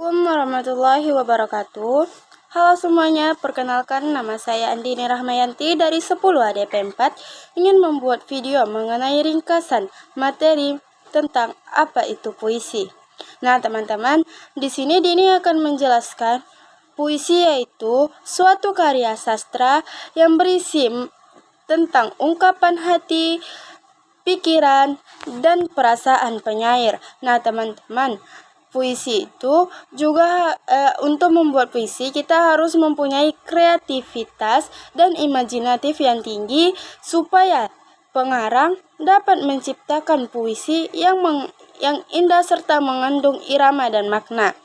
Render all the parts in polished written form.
Assalamualaikum warahmatullahi wabarakatuh. Halo semuanya, perkenalkan nama saya Andini Rahmayanti dari 10 ADP 4 ingin membuat video mengenai ringkasan materi tentang apa itu puisi. Nah, teman-teman, di sini Dini akan menjelaskan puisi yaitu suatu karya sastra yang berisi tentang ungkapan hati, pikiran, dan perasaan penyair. Nah, teman-teman, puisi itu juga untuk membuat puisi kita harus mempunyai kreativitas dan imajinatif yang tinggi supaya pengarang dapat menciptakan puisi yang indah serta mengandung irama dan makna.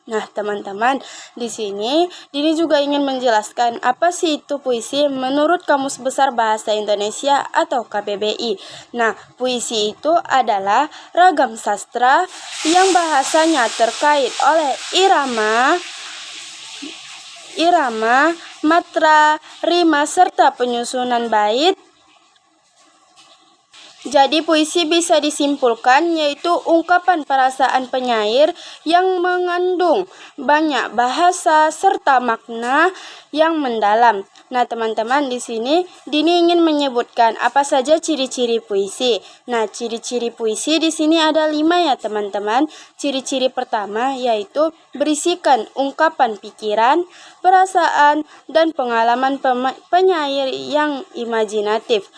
Nah, teman-teman, di sini Dini juga ingin menjelaskan apa sih itu puisi menurut Kamus Besar Bahasa Indonesia atau KBBI. Nah, puisi itu adalah ragam sastra yang bahasanya terkait oleh irama, matra, rima serta penyusunan bait. Jadi puisi bisa disimpulkan yaitu ungkapan perasaan penyair yang mengandung banyak bahasa serta makna yang mendalam. Nah, teman-teman, di sini Dini ingin menyebutkan apa saja ciri-ciri puisi. Nah, ciri-ciri puisi di sini ada 5 ya, teman-teman. Ciri-ciri pertama yaitu berisikan ungkapan pikiran, perasaan, dan pengalaman penyair yang imajinatif.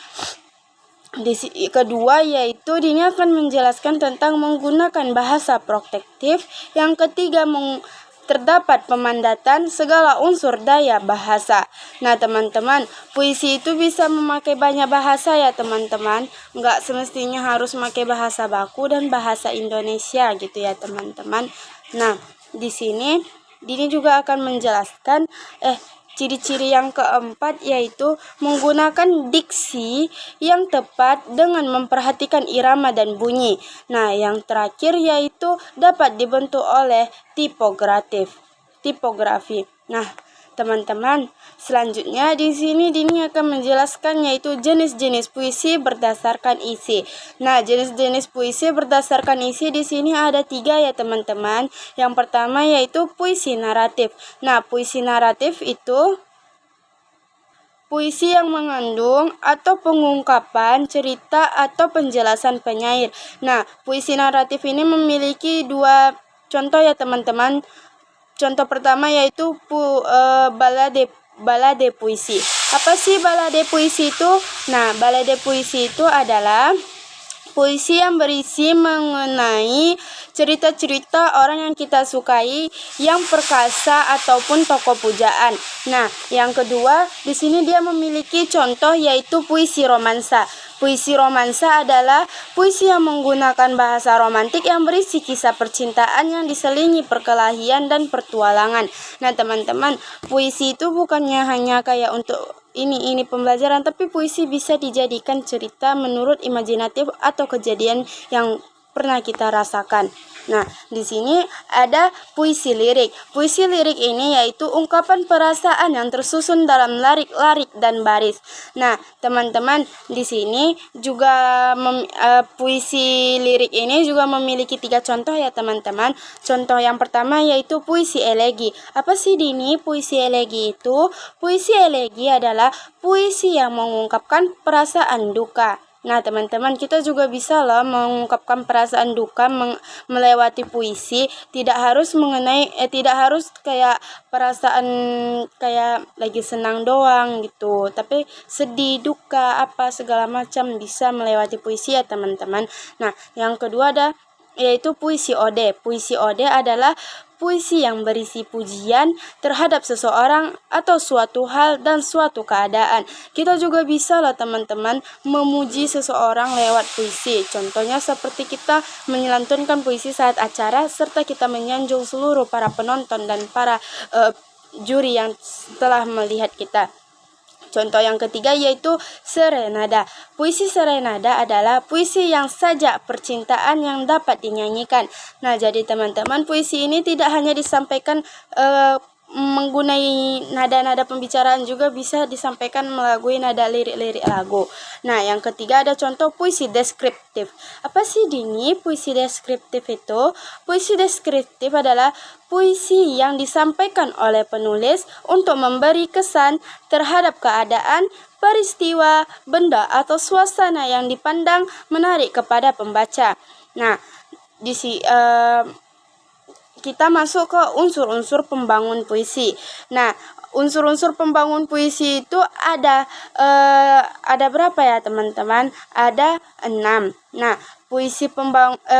Kedua yaitu Dini akan menjelaskan tentang menggunakan bahasa protektif. Yang ketiga terdapat pemandatan segala unsur daya bahasa. Nah, teman-teman, puisi itu bisa memakai banyak bahasa ya, teman-teman. Nggak semestinya harus memakai bahasa baku dan bahasa Indonesia gitu ya, teman-teman. Nah, di sini Dini juga akan menjelaskan ciri-ciri yang keempat yaitu menggunakan diksi yang tepat dengan memperhatikan irama dan bunyi. Nah, yang terakhir yaitu dapat dibentuk oleh tipografi. Nah, teman-teman, selanjutnya di sini Dini akan menjelaskan yaitu jenis-jenis puisi berdasarkan isi. Nah, jenis-jenis puisi berdasarkan isi di sini ada 3 ya, teman-teman. Yang pertama yaitu puisi naratif. Nah, puisi naratif itu puisi yang mengandung atau pengungkapan cerita atau penjelasan penyair. Nah, puisi naratif ini memiliki 2 contoh ya, teman-teman. Contoh pertama yaitu balade puisi. Apa sih balade puisi itu? Nah, balade puisi itu adalah puisi yang berisi mengenai cerita-cerita orang yang kita sukai, yang perkasa ataupun tokoh pujaan. Nah, yang kedua, di sini dia memiliki contoh yaitu puisi romansa. Puisi romansa adalah puisi yang menggunakan bahasa romantik yang berisi kisah percintaan yang diselingi perkelahian dan pertualangan. Nah, teman-teman, puisi itu bukannya hanya kayak untuk ini pembelajaran, tapi puisi bisa dijadikan cerita menurut imajinatif atau kejadian yang pernah kita rasakan. Nah, di sini ada puisi lirik. Puisi lirik ini yaitu ungkapan perasaan yang tersusun dalam larik-larik dan baris. Nah, teman-teman, di sini juga puisi lirik ini juga memiliki 3 contoh ya, teman-teman. Contoh yang pertama yaitu puisi elegi. Apa sih Dini puisi elegi itu? Puisi elegi adalah puisi yang mengungkapkan perasaan duka. Nah, teman-teman, kita juga bisa loh mengungkapkan perasaan duka melewati puisi. Tidak harus kayak perasaan kayak lagi senang doang gitu. Tapi sedih, duka, apa segala macam bisa melewati puisi ya, teman-teman. Nah, yang kedua yaitu puisi ode. Puisi ode adalah puisi yang berisi pujian terhadap seseorang atau suatu hal dan suatu keadaan. Kita juga bisa loh, teman-teman, memuji seseorang lewat puisi. Contohnya seperti kita menyelantunkan puisi saat acara serta kita menyanjung seluruh para penonton dan para juri yang telah melihat kita. Contoh yang ketiga yaitu serenada. Puisi serenada adalah puisi yang sajak percintaan yang dapat dinyanyikan. Nah, jadi teman-teman, puisi ini tidak hanya disampaikan menggunai nada-nada pembicaraan juga bisa disampaikan melalui nada lirik-lirik lagu. Nah, yang ketiga ada contoh puisi deskriptif. Apa sih Dini puisi deskriptif itu? Puisi deskriptif adalah puisi yang disampaikan oleh penulis untuk memberi kesan terhadap keadaan, peristiwa, benda atau suasana yang dipandang menarik kepada pembaca. Nah, kita masuk ke unsur-unsur pembangun puisi. Nah, unsur-unsur pembangun puisi itu ada berapa ya teman-teman? Ada 6. Nah,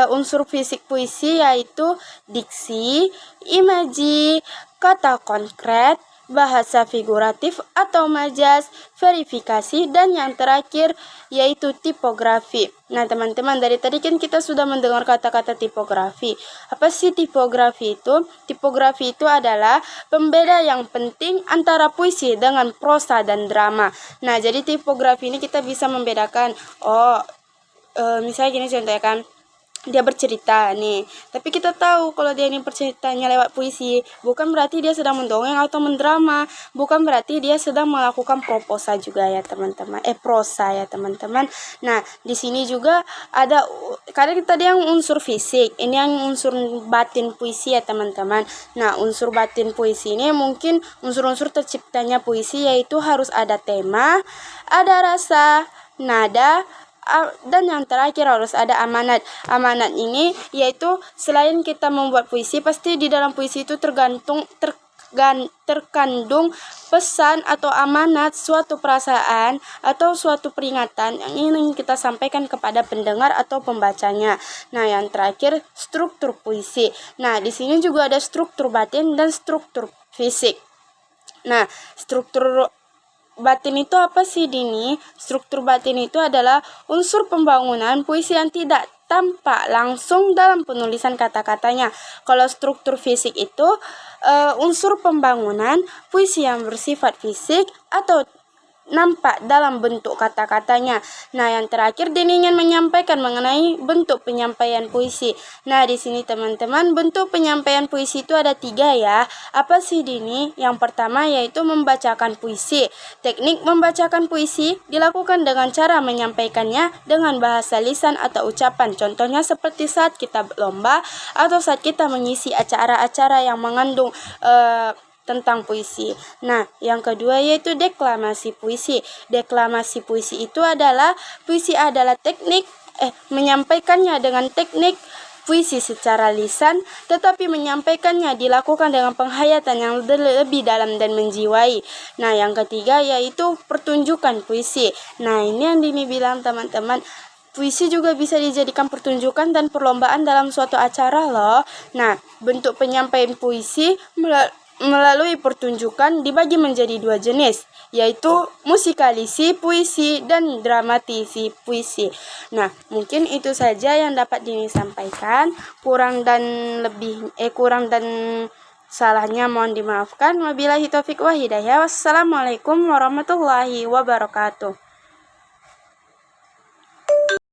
unsur fisik puisi yaitu diksi, imaji, kata konkret, bahasa figuratif atau majas, verifikasi, dan yang terakhir yaitu tipografi. Nah, teman-teman, dari tadi kan kita sudah mendengar kata-kata tipografi. Apa sih tipografi itu? Tipografi itu adalah pembeda yang penting antara puisi dengan prosa dan drama. Nah, jadi tipografi ini kita bisa membedakan, misalnya gini contohnya kan, dia bercerita nih, tapi kita tahu kalau dia ini berceritanya lewat puisi, bukan berarti dia sedang mendongeng atau mendrama, bukan berarti dia sedang melakukan prosa juga ya teman-teman, prosa ya teman-teman. Nah, di sini juga ada, karena kita yang unsur fisik, ini yang unsur batin puisi ya teman-teman. Nah, unsur batin puisi ini mungkin unsur-unsur terciptanya puisi yaitu harus ada tema, ada rasa, nada, dan yang terakhir harus ada amanat. Amanat ini yaitu selain kita membuat puisi, pasti di dalam puisi itu terkandung pesan atau amanat, suatu perasaan atau suatu peringatan yang ingin kita sampaikan kepada pendengar atau pembacanya. Nah, yang terakhir struktur puisi. Nah, di sini juga ada struktur batin dan struktur fisik. Nah, struktur batin itu apa sih Dini? Struktur batin itu adalah unsur pembangunan puisi yang tidak tampak langsung dalam penulisan kata-katanya. Kalau struktur fisik itu unsur pembangunan puisi yang bersifat fisik atau nampak dalam bentuk kata-katanya. Nah, yang terakhir Dini ingin menyampaikan mengenai bentuk penyampaian puisi. Nah, di sini teman-teman, bentuk penyampaian puisi itu ada 3 ya. Apa sih Dini? Yang pertama yaitu membacakan puisi. Teknik membacakan puisi dilakukan dengan cara menyampaikannya dengan bahasa lisan atau ucapan. Contohnya seperti saat kita lomba atau saat kita mengisi acara-acara yang mengandung tentang puisi. Nah, yang kedua yaitu deklamasi puisi. Deklamasi puisi itu adalah teknik menyampaikannya dengan teknik puisi secara lisan, tetapi menyampaikannya dilakukan dengan penghayatan yang lebih dalam dan menjiwai. Nah, yang ketiga yaitu pertunjukan puisi. Nah, ini yang Dini bilang teman-teman, puisi juga bisa dijadikan pertunjukan dan perlombaan dalam suatu acara loh. Nah, bentuk penyampaian puisi melalui pertunjukan dibagi menjadi 2 jenis, yaitu musikalisi puisi dan dramatisi puisi. Nah, mungkin itu saja yang dapat Dini sampaikan. Kurang dan salahnya mohon dimaafkan. Wabillahi taufiq wa hidayah. Wassalamualaikum warahmatullahi wabarakatuh.